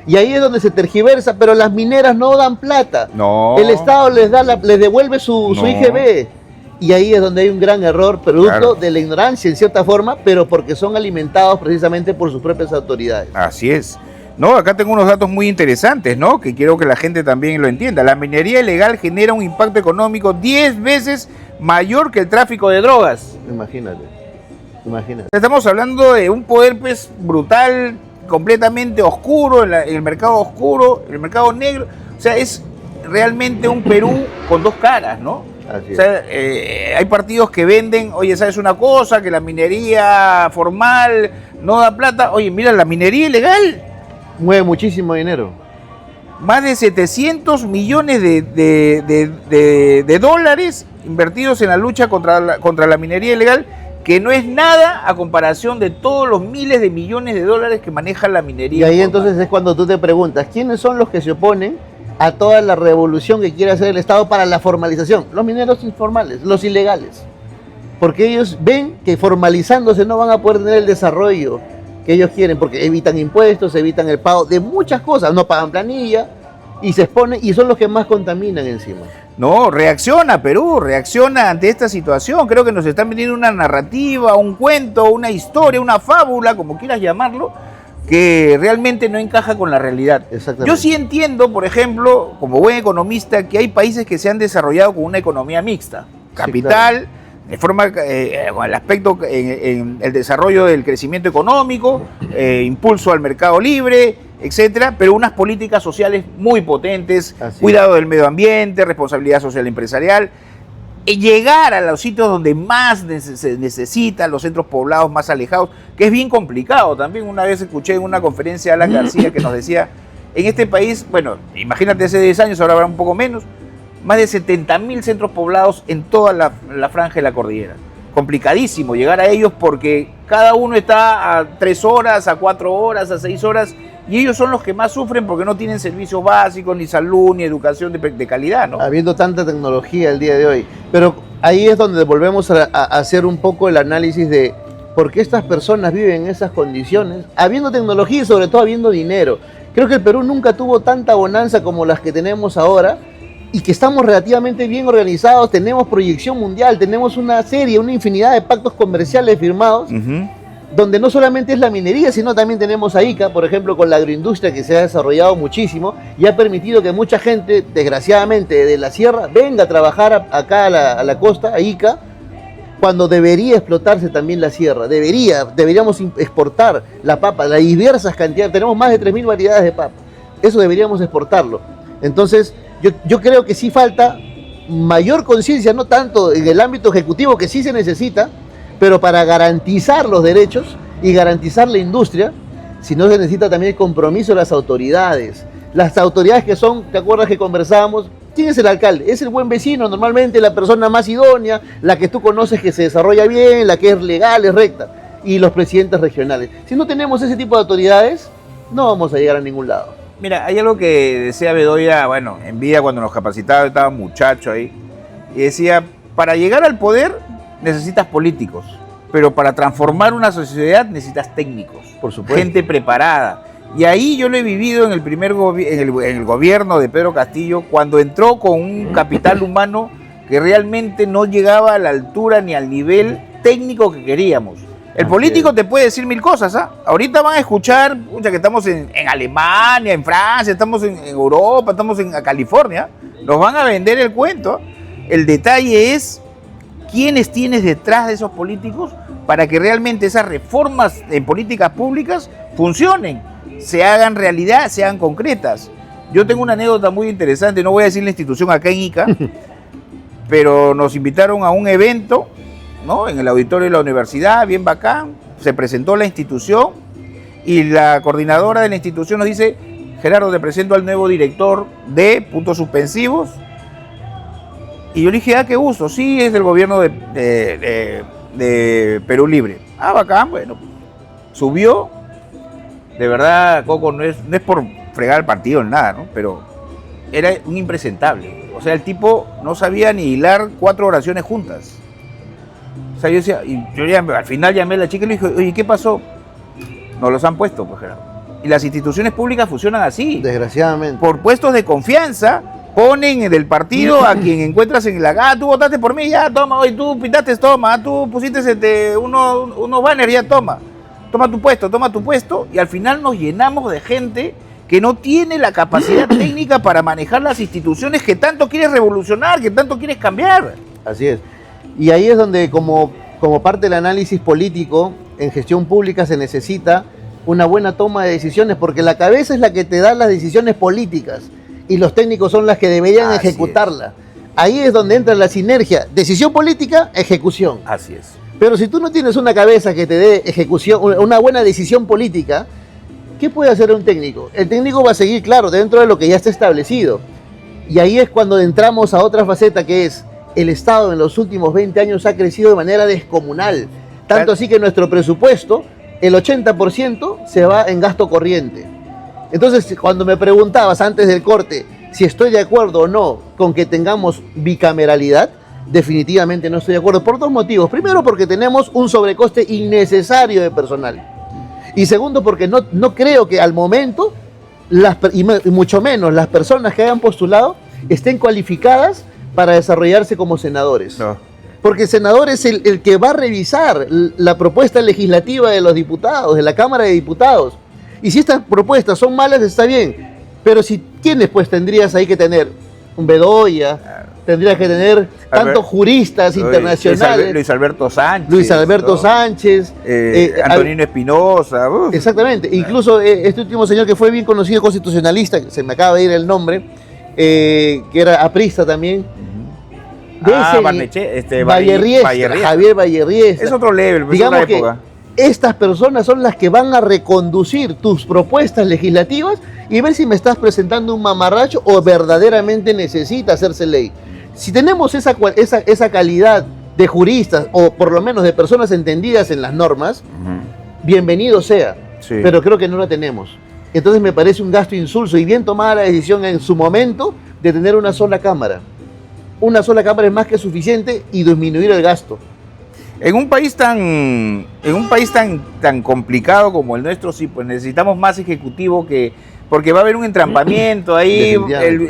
Y ahí es donde se tergiversa, pero las mineras no dan plata. No. El Estado les devuelve su IGB. Y ahí es donde hay un gran error, producto de la ignorancia en cierta forma, pero porque son alimentados precisamente por sus propias autoridades. Así es. No, acá tengo unos datos muy interesantes, ¿no? Que quiero que la gente también lo entienda. La minería ilegal genera un impacto económico 10 veces mayor que el tráfico de drogas. Imagínate. Estamos hablando de un poder pues brutal, completamente oscuro, en el mercado oscuro, en el mercado negro. O sea, es realmente un Perú con dos caras, ¿no? Así o sea, hay partidos que venden, oye, ¿sabes una cosa? Que la minería formal no da plata. Oye, mira, la minería ilegal mueve muchísimo dinero. Más de 700 millones de dólares invertidos en la lucha contra la minería ilegal, que no es nada a comparación de todos los miles de millones de dólares que maneja la minería. Y ahí entonces es cuando tú te preguntas, ¿quiénes son los que se oponen a toda la revolución que quiere hacer el Estado para la formalización? Los mineros informales, los ilegales. Porque ellos ven que formalizándose no van a poder tener el desarrollo que ellos quieren, porque evitan impuestos, evitan el pago de muchas cosas, no pagan planilla y se exponen y son los que más contaminan encima. No, reacciona Perú, reacciona ante esta situación. Creo que nos están vendiendo una narrativa, un cuento, una historia, una fábula, como quieras llamarlo, que realmente no encaja con la realidad. Yo sí entiendo, por ejemplo, como buen economista, que hay países que se han desarrollado con una economía mixta. Capital, sí, claro, de forma, el aspecto en el desarrollo del crecimiento económico, impulso al mercado libre, etcétera, pero unas políticas sociales muy potentes, cuidado del medio ambiente, responsabilidad social empresarial, llegar a los sitios donde más se necesita, los centros poblados más alejados, que es bien complicado. También una vez escuché en una conferencia a Alan García que nos decía, en este país, bueno, imagínate hace 10 años, ahora habrá un poco menos, más de 70.000 centros poblados en toda la franja de la cordillera. Complicadísimo llegar a ellos porque cada uno está a 3 horas, a 4 horas, a 6 horas, y ellos son los que más sufren porque no tienen servicios básicos, ni salud, ni educación de calidad, ¿no? Habiendo tanta tecnología el día de hoy. Pero ahí es donde volvemos a hacer un poco el análisis de por qué estas personas viven en esas condiciones, habiendo tecnología y sobre todo habiendo dinero. Creo que el Perú nunca tuvo tanta bonanza como las que tenemos ahora, y que estamos relativamente bien organizados, tenemos proyección mundial, tenemos una infinidad de pactos comerciales firmados, donde no solamente es la minería, sino también tenemos a Ica, por ejemplo, con la agroindustria que se ha desarrollado muchísimo y ha permitido que mucha gente, desgraciadamente, de la sierra venga a trabajar acá a la costa, a Ica, cuando debería explotarse también la sierra. Deberíamos exportar la papa, las diversas cantidades, tenemos más de 3.000 variedades de papa, eso deberíamos exportarlo. Entonces, yo creo que sí falta mayor conciencia, no tanto en el ámbito ejecutivo, que sí se necesita, pero para garantizar los derechos y garantizar la industria, si no se necesita también el compromiso de las autoridades. Las autoridades que son, ¿te acuerdas que conversábamos? ¿Quién es el alcalde? Es el buen vecino, normalmente la persona más idónea, la que tú conoces que se desarrolla bien, la que es legal, es recta, y los presidentes regionales. Si no tenemos ese tipo de autoridades, no vamos a llegar a ningún lado. Mira, hay algo que decía Bedoya, bueno, en vida cuando nos capacitaba, estaba muchacho ahí, y decía, para llegar al poder necesitas políticos, pero para transformar una sociedad necesitas técnicos, por supuesto, gente preparada. Y ahí yo lo he vivido en el gobierno de Pedro Castillo, cuando entró con un capital humano que realmente no llegaba a la altura ni al nivel técnico que queríamos. El político te puede decir 1000 cosas, ¿ah? Ahorita van a escuchar, que estamos en Alemania, en Francia, estamos en Europa, estamos en California, nos van a vender el cuento. El detalle es quiénes tienes detrás de esos políticos para que realmente esas reformas en políticas públicas funcionen, se hagan realidad, sean concretas. Yo tengo una anécdota muy interesante, no voy a decir la institución acá en Ica, pero nos invitaron a un evento, ¿no?, en el auditorio de la universidad, bien bacán, se presentó la institución y la coordinadora de la institución nos dice, Gerardo, te presento al nuevo director de puntos suspensivos. Y yo le dije, qué gusto, sí, es del gobierno de Perú Libre. Bacán, bueno, subió, de verdad, Coco, no es por fregar el partido ni nada, ¿no?, pero era un impresentable. O sea, el tipo no sabía ni hilar 4 oraciones juntas. O sea, yo decía, al final llamé a la chica y le dije, oye, ¿qué pasó? Nos los han puesto, pues, Gerardo. Y las instituciones públicas funcionan así. Desgraciadamente. Por puestos de confianza, ponen del partido a quien encuentras en la... tú votaste por mí, ya, toma, hoy tú pintaste, toma, tú pusiste unos banners, ya, toma tu puesto, y al final nos llenamos de gente que no tiene la capacidad técnica para manejar las instituciones que tanto quieres revolucionar, que tanto quieres cambiar. Así es. Y ahí es donde, como parte del análisis político, en gestión pública se necesita una buena toma de decisiones, porque la cabeza es la que te da las decisiones políticas y los técnicos son las que deberían ejecutarla. Ahí es donde entra la sinergia, decisión política, ejecución. Así es. Pero si tú no tienes una cabeza que te dé ejecución, una buena decisión política, ¿qué puede hacer un técnico? El técnico va a seguir, claro, dentro de lo que ya está establecido. Y ahí es cuando entramos a otra faceta, que es el Estado en los últimos 20 años ha crecido de manera descomunal. Tanto así que nuestro presupuesto, el 80% se va en gasto corriente. Entonces, cuando me preguntabas antes del corte si estoy de acuerdo o no con que tengamos bicameralidad, definitivamente no estoy de acuerdo por 2 motivos. Primero, porque tenemos un sobrecoste innecesario de personal. Y segundo, porque no creo que al momento, y mucho menos las personas que hayan postulado, estén cualificadas para desarrollarse como senadores. No. Porque el senador es el que va a revisar la propuesta legislativa de los diputados, de la Cámara de Diputados. Y si estas propuestas son malas, está bien. Pero si, ¿quiénes pues tendrías ahí que tener? Un Bedoya, tendrías que tener tantos juristas internacionales. Luis Alberto Sánchez. Luis Alberto Sánchez. Antonino Espinosa. Exactamente. Incluso este último señor que fue bien conocido constitucionalista, se me acaba de ir el nombre, que era aprista también. Javier Vallerriestra. Es otro level, digamos que estas personas son las que van a reconducir tus propuestas legislativas y ver si me estás presentando un mamarracho o verdaderamente necesita hacerse ley. Si tenemos esa calidad de juristas o por lo menos de personas entendidas en las normas, bienvenido sea, pero creo que no la tenemos. Entonces me parece un gasto insulso y bien tomada la decisión en su momento de tener una sola cámara. Una sola cámara es más que suficiente y disminuir el gasto. En un país tan complicado como el nuestro, sí, pues necesitamos más ejecutivo porque va a haber un entrampamiento ahí,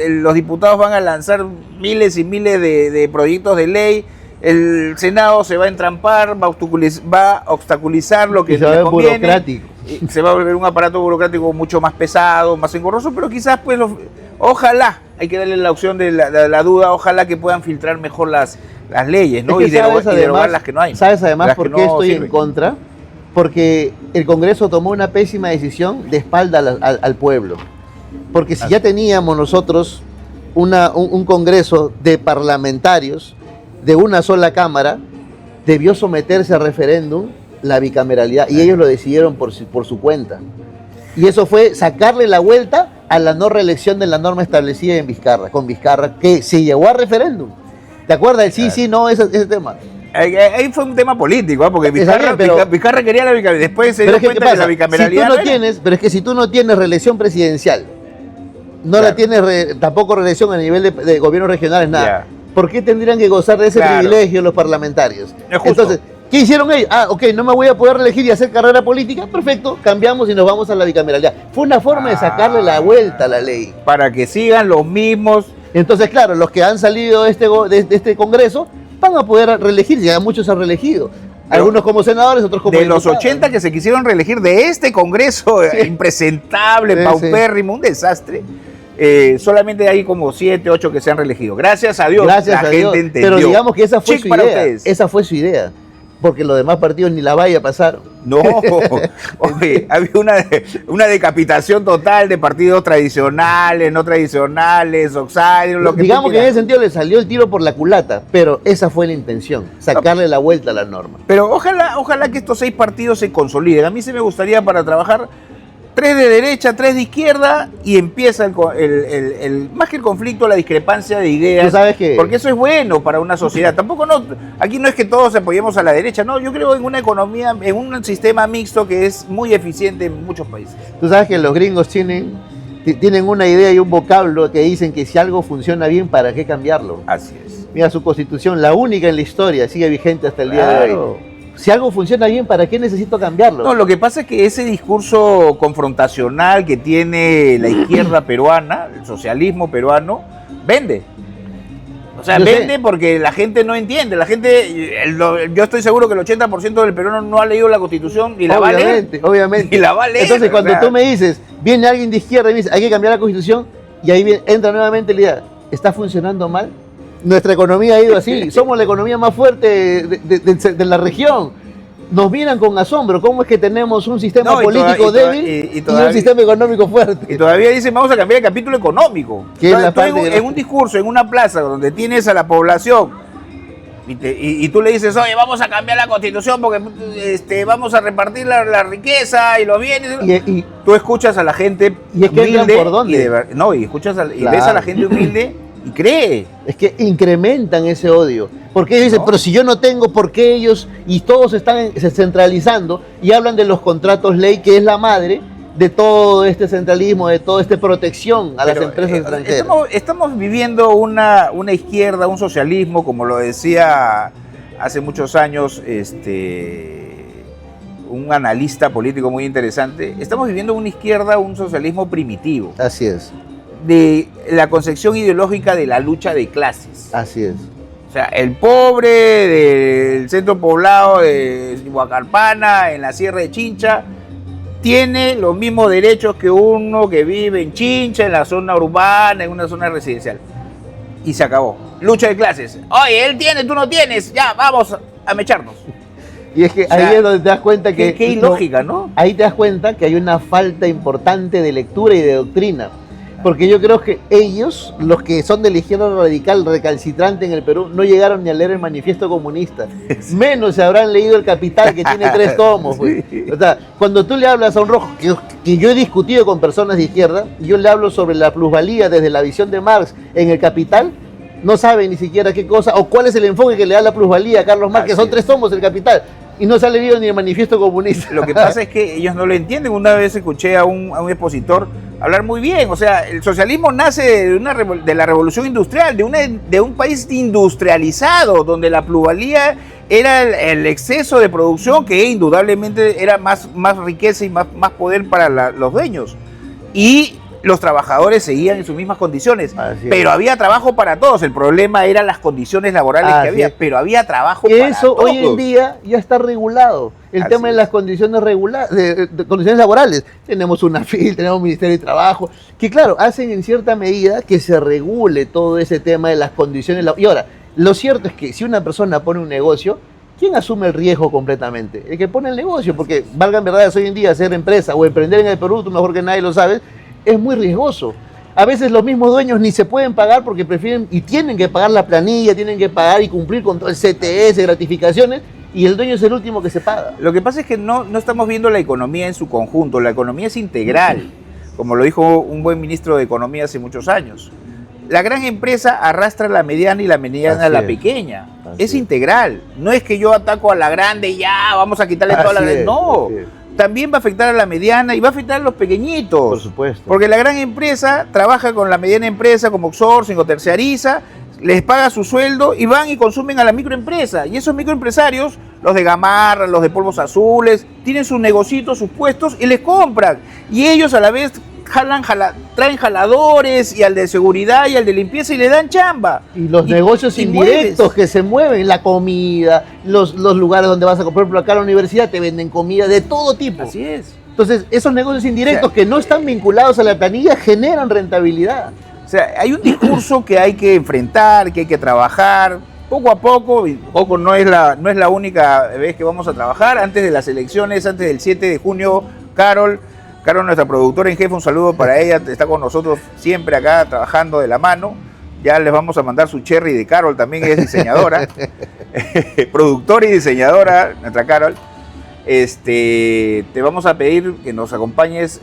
los diputados van a lanzar miles y miles de proyectos de ley, el Senado se va a entrampar, va a obstaculizar lo que le conviene. Burocrático. Se va a volver un aparato burocrático mucho más pesado, más engorroso, pero quizás pues ojalá, hay que darle la opción de la duda, ojalá que puedan filtrar mejor las leyes, ¿no? Es que y derogar las que no hay. ¿Sabes además por qué estoy en contra? Porque el Congreso tomó una pésima decisión de espalda al pueblo. Porque si ya teníamos nosotros un Congreso de parlamentarios de una sola Cámara, debió someterse a referéndum la bicameralidad y ellos lo decidieron por su cuenta. Y eso fue sacarle la vuelta a la no reelección de la norma establecida con Vizcarra, que se llevó a referéndum. ¿Te acuerdas? Sí, no, ese tema. Ahí fue un tema político, porque Vizcarra quería la bicameralidad. Después se dio cuenta que la bicameralidad pero es que si tú no tienes reelección presidencial, no la tienes tampoco reelección a nivel de gobiernos regionales, nada. ¿Por qué tendrían que gozar de ese privilegio los parlamentarios? Entonces, ¿qué hicieron ellos? No me voy a poder reelegir y hacer carrera política. Perfecto, cambiamos y nos vamos a la bicameralidad. Fue una forma de sacarle la vuelta a la ley. Para que sigan los mismos. Entonces, claro, los que han salido de este Congreso van a poder reelegir, ya muchos han reelegido. Algunos como senadores, otros como diputados. De los 80 que se quisieron reelegir de este Congreso impresentable, paupérrimo, un desastre. Solamente hay como 7, 8 que se han reelegido. Gracias a Dios, la gente entendió. Pero digamos que esa fue su idea. Porque los demás partidos ni la vaya a pasar. No, oye, había una decapitación total de partidos tradicionales, no tradicionales, oxalios, lo que digamos que en ese sentido le salió el tiro por la culata, pero esa fue la intención, sacarle la vuelta a la norma. Pero ojalá que estos 6 partidos se consoliden. A mí se me gustaría para trabajar 3 de derecha, 3 de izquierda y empieza más que el conflicto, la discrepancia de ideas. ¿Sabes qué? Porque eso es bueno para una sociedad. Tampoco aquí no es que todos apoyemos a la derecha, no. Yo creo en una economía, en un sistema mixto que es muy eficiente en muchos países. Tú sabes que los gringos tienen una idea y un vocablo que dicen que si algo funciona bien, ¿para qué cambiarlo? Así es. Mira, su constitución, la única en la historia, sigue vigente hasta el día de hoy. Si algo funciona bien, ¿para qué necesito cambiarlo? No, lo que pasa es que ese discurso confrontacional que tiene la izquierda peruana, el socialismo peruano, vende. O sea, vende porque la gente no entiende. La gente, yo estoy seguro que el 80% del peruano no ha leído la Constitución y la va a leer. Obviamente. Y la va a leer. Entonces, cuando tú me dices, viene alguien de izquierda y me dice, hay que cambiar la Constitución, y ahí entra nuevamente la idea, ¿está funcionando mal? Nuestra economía ha ido así, somos la economía más fuerte de la región. Nos miran con asombro, ¿cómo es que tenemos un sistema político débil y un sistema económico fuerte? Y todavía dicen, vamos a cambiar el capítulo económico. En un discurso, en una plaza donde tienes a la población y tú le dices, oye, vamos a cambiar la Constitución porque vamos a repartir la riqueza y los bienes. Y tú escuchas a la gente humilde. ¿Por dónde? Ves a la gente humilde y cree. Es que incrementan ese odio. Porque ellos dicen, pero si yo no tengo, ¿por qué ellos? Y todos están centralizando y hablan de los contratos ley, que es la madre de todo este centralismo, de toda esta protección a las empresas extranjeras. Estamos viviendo una izquierda, un socialismo, como lo decía hace muchos años un analista político muy interesante. Estamos viviendo una izquierda, un socialismo primitivo. Así es. De la concepción ideológica de la lucha de clases. Así es. O sea, el pobre del centro poblado de Huacalpana, en la Sierra de Chincha, tiene los mismos derechos que uno que vive en Chincha, en la zona urbana, en una zona residencial. Y se acabó. lucha de clases. Oye, él tiene, tú no tienes, ya, vamos a mecharnos. Y es que ahí es donde te das cuenta que... Qué ilógica, ¿no? Ahí te das cuenta que hay una falta importante de lectura y de doctrina. Porque yo creo que ellos, los que son de la izquierda radical recalcitrante en el Perú, no llegaron ni a leer el Manifiesto Comunista. Menos se habrán leído El Capital, que tiene 3 tomos. Pues. O sea, cuando tú le hablas a un rojo, que yo he discutido con personas de izquierda, yo le hablo sobre la plusvalía desde la visión de Marx en El Capital, no sabe ni siquiera qué cosa, o cuál es el enfoque que le da la plusvalía a Carlos Marx, que son 3 tomos del Capital. Y no se ha leído ni el Manifiesto Comunista. Lo que pasa es que ellos no lo entienden. Una vez escuché a un expositor hablar muy bien. O sea, el socialismo nace de la revolución industrial, de un país industrializado, donde la plusvalía era el exceso de producción, que indudablemente era más riqueza y más poder para los dueños. Y los trabajadores seguían en sus mismas condiciones, pero había trabajo para todos. El problema eran las condiciones laborales que había, pero había trabajo para todos. Eso hoy en día ya está regulado. El tema de las condiciones de condiciones laborales. Tenemos una FIL, tenemos Ministerio de Trabajo, que claro, hacen en cierta medida que se regule todo ese tema de las condiciones laborales. Y ahora, lo cierto es que si una persona pone un negocio, ¿quién asume el riesgo completamente? El que pone el negocio, porque valgan verdades, hoy en día hacer empresa o emprender en el Perú, tú mejor que nadie lo sabes, es muy riesgoso. A veces los mismos dueños ni se pueden pagar porque prefieren y tienen que pagar la planilla, tienen que pagar y cumplir con todo el CTS, gratificaciones, y el dueño es el último que se paga. Lo que pasa es que no estamos viendo la economía en su conjunto. La economía es integral, como lo dijo un buen ministro de Economía hace muchos años. La gran empresa arrastra a la mediana y la mediana a la pequeña. Es integral. No es que yo ataco a la grande y ya vamos a quitarle toda la grande. No. También va a afectar a la mediana y va a afectar a los pequeñitos. Por supuesto. Porque la gran empresa trabaja con la mediana empresa como outsourcing o terciariza, les paga su sueldo y van y consumen a la microempresa. Y esos microempresarios, los de Gamarra, los de Polvos Azules, tienen sus negocios, sus puestos y les compran. Y ellos a la vez traen jaladores y al de seguridad y al de limpieza y le dan chamba. Y los negocios indirectos que se mueven, la comida, los lugares donde vas a comprar, por acá a la universidad te venden comida de todo tipo. Así es. Entonces, esos negocios indirectos que no están vinculados a la planilla generan rentabilidad. O sea, hay un discurso que hay que enfrentar, que hay que trabajar poco a poco, y poco no es la única vez que vamos a trabajar. Antes de las elecciones, antes del 7 de junio, Carol, nuestra productora en jefe, un saludo para ella, está con nosotros siempre acá trabajando de la mano. Ya les vamos a mandar su cherry de Carol, también es diseñadora, productora y diseñadora, nuestra Carol. Te vamos a pedir que nos acompañes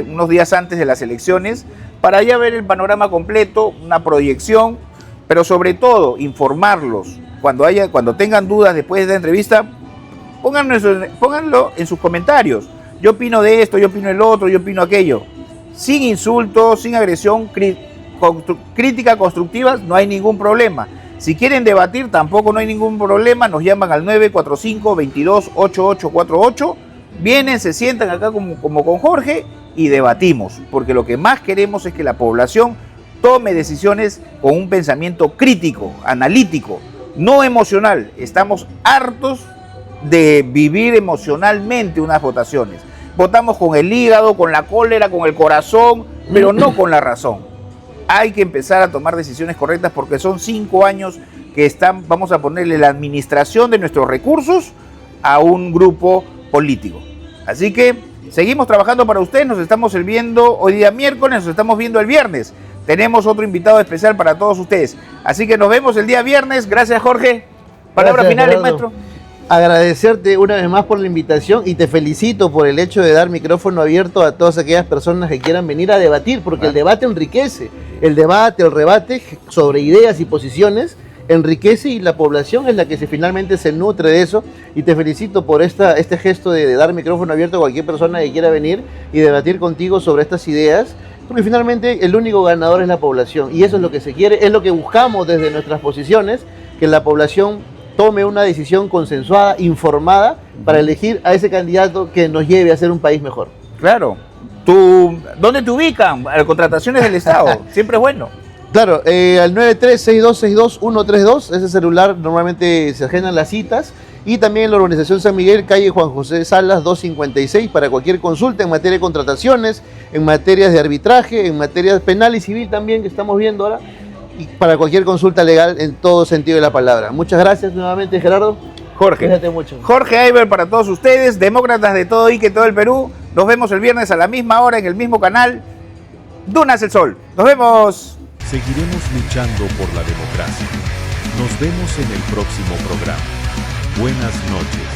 unos días antes de las elecciones para ya ver el panorama completo, una proyección, pero sobre todo informarlos. Cuando tengan dudas después de esta entrevista, pónganlo en sus comentarios. Yo opino de esto, yo opino el otro, yo opino aquello. Sin insultos, sin agresión, crítica constructiva, no hay ningún problema. Si quieren debatir, tampoco no hay ningún problema. Nos llaman al 945-228848. Vienen, se sientan acá como con Jorge y debatimos. Porque lo que más queremos es que la población tome decisiones con un pensamiento crítico, analítico, no emocional. Estamos hartos de vivir emocionalmente unas votaciones. Votamos con el hígado, con la cólera, con el corazón, pero no con la razón. Hay que empezar a tomar decisiones correctas porque son 5 años que vamos a ponerle la administración de nuestros recursos a un grupo político. Así que seguimos trabajando para ustedes, nos estamos viendo hoy día miércoles, nos estamos viendo el viernes. Tenemos otro invitado especial para todos ustedes. Así que nos vemos el día viernes. Gracias, Jorge. Palabras finales, maestro. Agradecerte una vez más por la invitación y te felicito por el hecho de dar micrófono abierto a todas aquellas personas que quieran venir a debatir, porque el debate enriquece. El debate, el rebate sobre ideas y posiciones enriquece y la población es la que finalmente se nutre de eso. Y te felicito por este gesto de dar micrófono abierto a cualquier persona que quiera venir y debatir contigo sobre estas ideas, porque finalmente el único ganador es la población y eso es lo que se quiere, es lo que buscamos desde nuestras posiciones, que la población tome una decisión consensuada, informada, para elegir a ese candidato que nos lleve a ser un país mejor. Claro. ¿Dónde te ubican? A las contrataciones del Estado. Siempre es bueno. Claro, al 936262-132, ese celular normalmente se agendan las citas. Y también en la Urbanización San Miguel, calle Juan José Salas 256, para cualquier consulta en materia de contrataciones, en materias de arbitraje, en materias penal y civil también, que estamos viendo ahora. y para cualquier consulta legal en todo sentido de la palabra. Muchas gracias nuevamente, Gerardo. Jorge. Cuídate mucho. Jorge Aybar para todos ustedes, demócratas de todo Ique, todo el Perú. Nos vemos el viernes a la misma hora en el mismo canal. Dunas el Sol. Nos vemos. Seguiremos luchando por la democracia. Nos vemos en el próximo programa. Buenas noches.